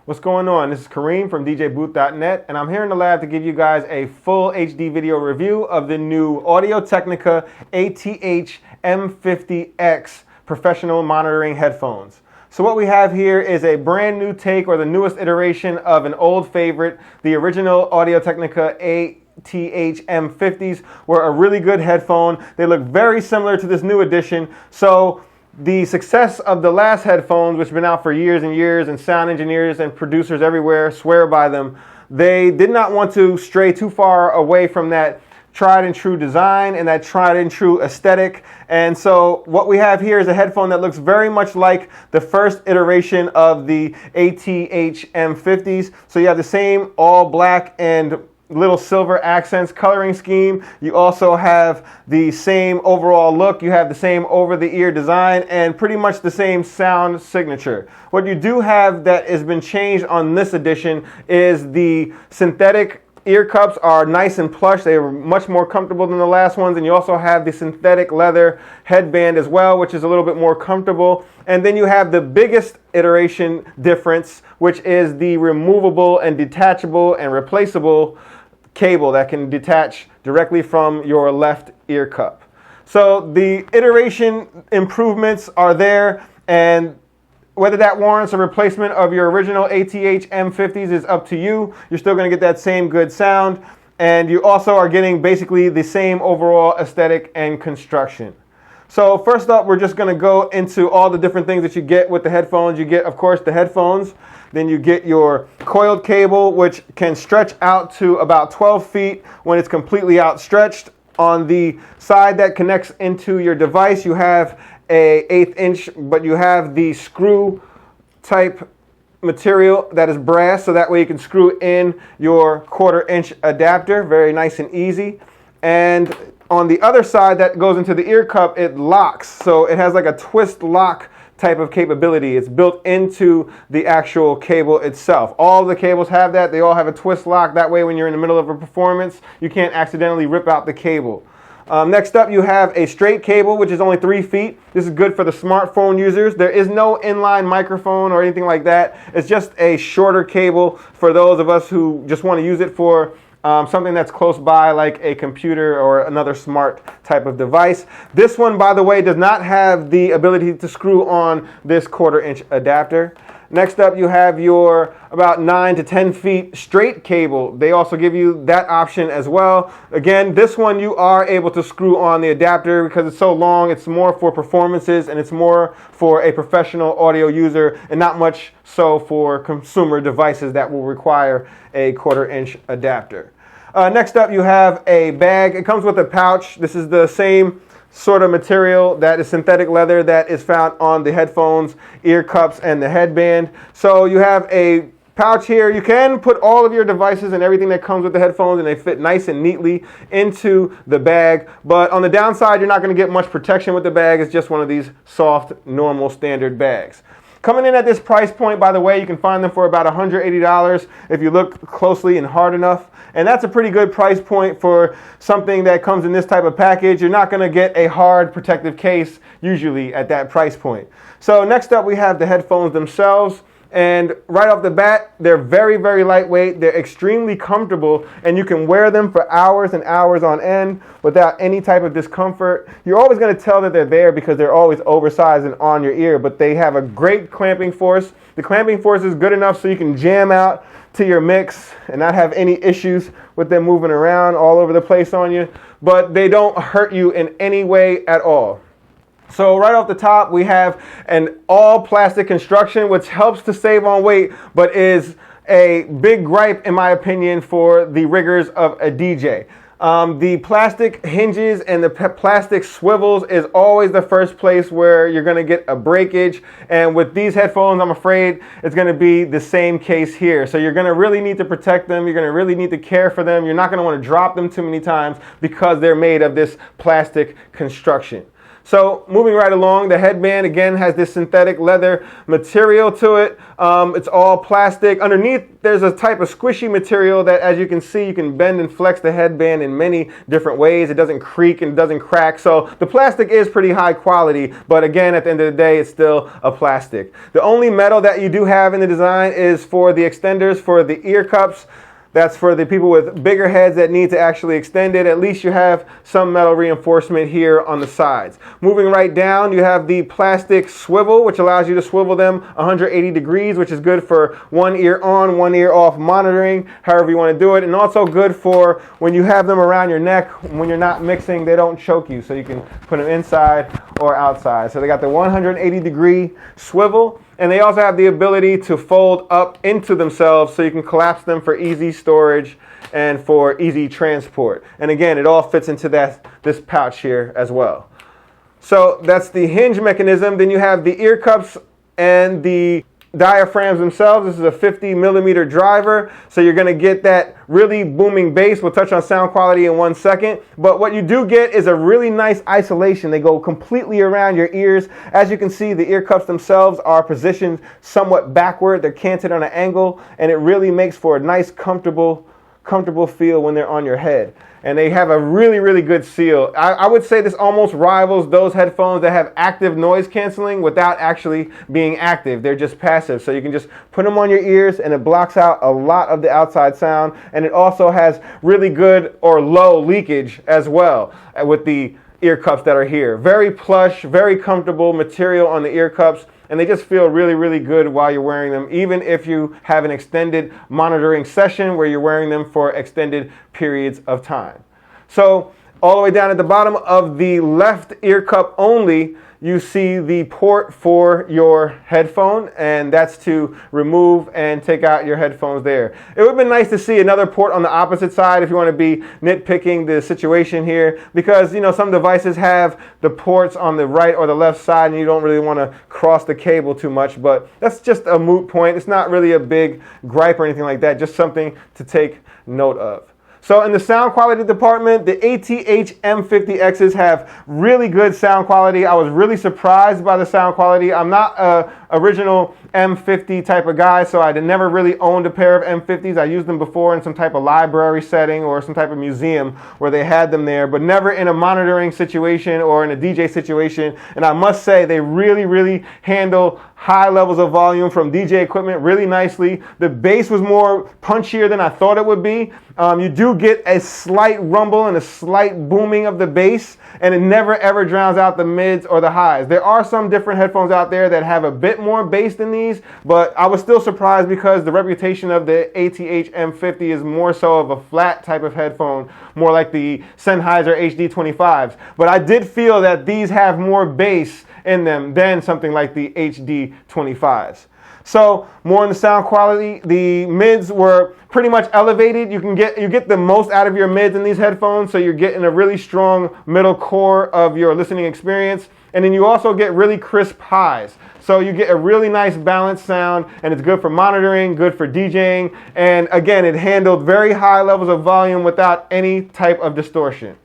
What's going on? This is Kareem from DJBooth.net, and I'm here in the lab to give you guys a full HD video review of the new Audio-Technica ATH-M50x professional monitoring headphones. So what we have here is a brand new take, or the newest iteration of an old favorite. The original Audio-Technica ATH-M50s were a really good headphone. They look very similar to this new edition. So the success of the last headphones, which have been out for years and years, and sound engineers and producers everywhere swear by them, they did not want to stray too far away from that tried and true design and that tried and true aesthetic. And so what we have here is a headphone that looks very much like the first iteration of the ATH-M50s. So you have the same all black and little silver accents coloring scheme. You also have the same overall look. You have the same over-the-ear design and pretty much the same sound signature. What you do have that has been changed on this edition is the synthetic ear cups are nice and plush. They are much more comfortable than the last ones, and you also have the synthetic leather headband as well, which is a little bit more comfortable. And then you have the biggest iteration difference, which is the removable and detachable and replaceable cable that can detach directly from your left ear cup. So the iteration improvements are there, and whether that warrants a replacement of your original ATH-M50s is up to you. You're still going to get that same good sound, and you also are getting basically the same overall aesthetic and construction. So first up, we're just going to go into all the different things that you get with the headphones. You get, of course, the headphones. Then you get your coiled cable, which can stretch out to about 12 feet when it's completely outstretched. On the side that connects into your device, you have a 1/8 inch, but you have the screw type material that is brass, so that way you can screw in your 1/4 inch adapter. Very nice and easy. And on the other side that goes into the ear cup, it locks. So it has like a twist lock type of capability. It's built into the actual cable itself. All the cables have that. They all have a twist lock. That way when you're in the middle of a performance, you can't accidentally rip out the cable. Next up, you have a straight cable, which is only 3 feet. This is good for the smartphone users. There is no inline microphone or anything like that. It's just a shorter cable for those of us who just want to use it for something that's close by, like a computer or another smart type of device. This one, by the way, does not have the ability to screw on this 1/4 inch adapter. Next up, you have your about 9 to 10 feet straight cable. They also give you that option as well. Again, this one you are able to screw on the adapter because it's so long. It's more for performances, and it's more for a professional audio user, and not much so for consumer devices that will require a 1/4 inch adapter. Next up, you have a bag. It comes with a pouch. This is the same sort of material that is synthetic leather that is found on the headphones, ear cups, and the headband. So you have a pouch here. You can put all of your devices and everything that comes with the headphones, and they fit nice and neatly into the bag. But on the downside, you're not going to get much protection with the bag. It's just one of these soft, normal, standard bags. Coming in at this price point, by the way, you can find them for about $180 if you look closely and hard enough. And that's a pretty good price point for something that comes in this type of package. You're not going to get a hard protective case usually at that price point. So next up, we have the headphones themselves. And right off the bat, they're very, very lightweight. They're extremely comfortable, and you can wear them for hours and hours on end without any type of discomfort. You're always going to tell that they're there because they're always oversized and on your ear, but they have a great clamping force. The clamping force is good enough so you can jam out to your mix and not have any issues with them moving around all over the place on you, but they don't hurt you in any way at all. So right off the top, we have an all plastic construction, which helps to save on weight, but is a big gripe, in my opinion, for the riggers of a DJ. The plastic hinges and the plastic swivels is always the first place where you're going to get a breakage. And with these headphones, I'm afraid it's going to be the same case here. So you're going to really need to protect them. You're going to really need to care for them. You're not going to want to drop them too many times because they're made of this plastic construction. So moving right along, the headband again has this synthetic leather material to it. It's all plastic. Underneath there's a type of squishy material that, as you can see, you can bend and flex the headband in many different ways. It doesn't creak and it doesn't crack. So the plastic is pretty high quality, but again, at the end of the day, it's still a plastic. The only metal that you do have in the design is for the extenders for the ear cups. That's for the people with bigger heads that need to actually extend it. At least you have some metal reinforcement here on the sides. Moving right down, you have the plastic swivel, which allows you to swivel them 180 degrees, which is good for one ear on, one ear off monitoring, however you want to do it. And also good for when you have them around your neck, when you're not mixing, they don't choke you. So you can put them inside or outside. So they got the 180 degree swivel. And they also have the ability to fold up into themselves so you can collapse them for easy storage and for easy transport. And again, it all fits into this pouch here as well. So that's the hinge mechanism. Then you have the ear cups and the diaphragms themselves. This is a 50 millimeter driver, so you're going to get that really booming bass. We'll touch on sound quality in 1 second, but what you do get is a really nice isolation. They go completely around your ears. As you can see, the ear cups themselves are positioned somewhat backward. They're canted on an angle, and it really makes for a nice comfortable feel when they're on your head. And they have a really, really good seal. I would say this almost rivals those headphones that have active noise canceling without actually being active. They're just passive. So you can just put them on your ears and it blocks out a lot of the outside sound. And it also has really good or low leakage as well with the ear cups that are here. Very plush, very comfortable material on the ear cups. And they just feel really, really good while you're wearing them, even if you have an extended monitoring session where you're wearing them for extended periods of time. So all the way down at the bottom of the left ear cup only, you see the port for your headphone, and that's to remove and take out your headphones there. It would have been nice to see another port on the opposite side if you want to be nitpicking the situation here, because some devices have the ports on the right or the left side and you don't really want to cross the cable too much, but that's just a moot point. It's not really a big gripe or anything like that, just something to take note of. So in the sound quality department, the ATH-M50Xs have really good sound quality. I was really surprised by the sound quality. I'm not an original M50 type of guy, so I never really owned a pair of M50s. I used them before in some type of library setting or some type of museum where they had them there, but never in a monitoring situation or in a DJ situation. And I must say, they really, really handle high levels of volume from DJ equipment really nicely. The bass was more punchier than I thought it would be. You do get a slight rumble and a slight booming of the bass, and it never ever drowns out the mids or the highs. There are some different headphones out there that have a bit more bass than these, but I was still surprised because the reputation of the ATH-M50 is more so of a flat type of headphone, more like the Sennheiser HD25s. But I did feel that these have more bass in them than something like the HD25s. So more on the sound quality, the mids were pretty much elevated. You get the most out of your mids in these headphones, so you're getting a really strong middle core of your listening experience. And then you also get really crisp highs. So you get a really nice balanced sound, and it's good for monitoring, good for DJing. And again, it handled very high levels of volume without any type of distortion.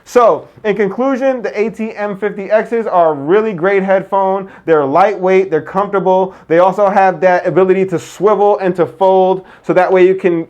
So, in conclusion, the AT-M50Xs are a really great headphone. They're lightweight, they're comfortable. They also have that ability to swivel and to fold, so that way you can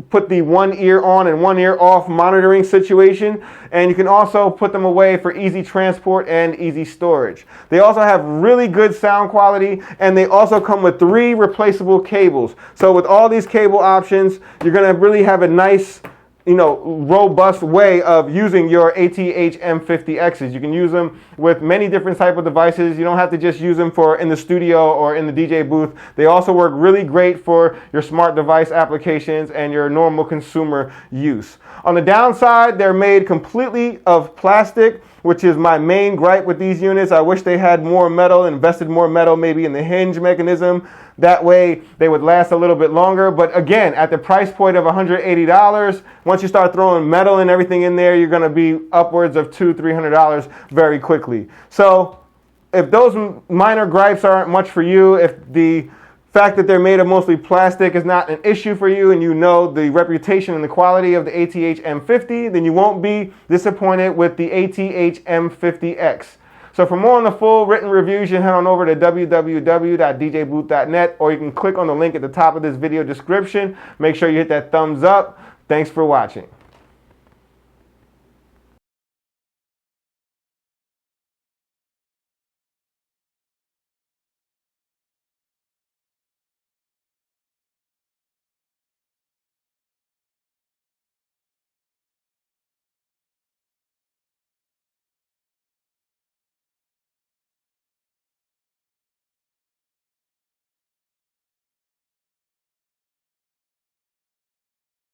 put the one ear on and one ear off monitoring situation, and you can also put them away for easy transport and easy storage. They also have really good sound quality, and they also come with 3 replaceable cables. So with all these cable options, you're going to really have a nice robust way of using your ATH-M50Xs. You can use them with many different type of devices. You don't have to just use them for in the studio or in the DJ booth. They also work really great for your smart device applications and your normal consumer use. On the downside, they're made completely of plastic, which is my main gripe with these units. I wish they had more metal, invested more metal maybe in the hinge mechanism. That way they would last a little bit longer. But again, at the price point of $180, once you start throwing metal and everything in there, you're going to be upwards of $200-300 very quickly. So if those minor gripes aren't much for you, if the fact that they're made of mostly plastic is not an issue for you, and you know the reputation and the quality of the ATH-M50, then you won't be disappointed with the ATH-M50X. So for more on the full written reviews, you head on over to www.djbooth.net, or you can click on the link at the top of this video description. Make sure you hit that thumbs up. Thanks for watching.